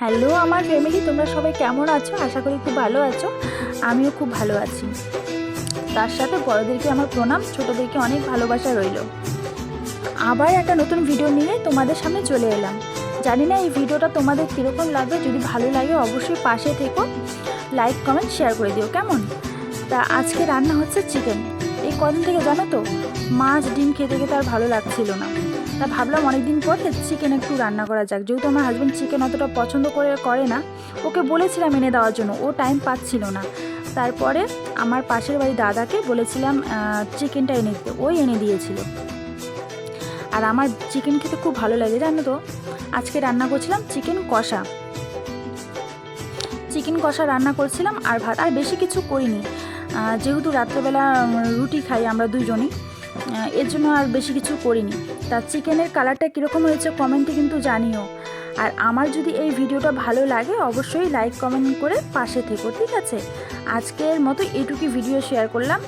Hello আমার family, তোমরা সবাই কেমন আছো? আশা করি খুব ভালো আছো। আমিও খুব ভালো আছি। তার সাথে বড়দেরকে আমার প্রণাম, ছোটদেরকে অনেক ভালোবাসা রইল। আবার একটা নতুন ভিডিও নিয়ে তোমাদের সামনে চলে এলাম। জানি না এই ভিডিওটা তোমাদের কীরকম লাগবে। যদি ভালো লাগে অবশ্যই পাশে থেকো, লাইক কমেন্ট শেয়ার করে দিও, কেমন? তা আজকে রান্না হচ্ছে চিকেন। এই কদিন থেকে জানো তো, মাছ ডিম খেতে খেতে আর ভালো লাগছিল না। তা ভাবলাম অনেকদিন পরে চিকেন একটু রান্না করা যাক। যেহেতু আমার হাজব্যান্ড চিকেন অতটা পছন্দ করে না, ওকে বলেছিলাম এনে দেওয়ার জন্য, ও টাইম পাচ্ছিল না। তারপরে আমার পাশের বাড়ি দাদাকে বলেছিলাম চিকেনটা এনে দিতে, ওই এনে দিয়েছিল। আর আমার চিকেন খেতে খুব ভালো লাগে জানো তো। আজকে রান্না করছিলাম চিকেন কষা রান্না করছিলাম আর ভাত, আর বেশি কিছু করিনি। যেহেতু রাত্রেবেলা রুটি খাই আমরা দুইজনই, এর জন্য আর বেশি কিছু করিনি। তা চিকেনের কালারটা কীরকম হয়েছে কমেন্টে কিন্তু জানিও। আর আমার যদি এই ভিডিওটা ভালো লাগে অবশ্যই লাইক কমেন্ট করে পাশে থেকো, ঠিক আছে? আজকের মতো এইটুকুই ভিডিও শেয়ার করলাম।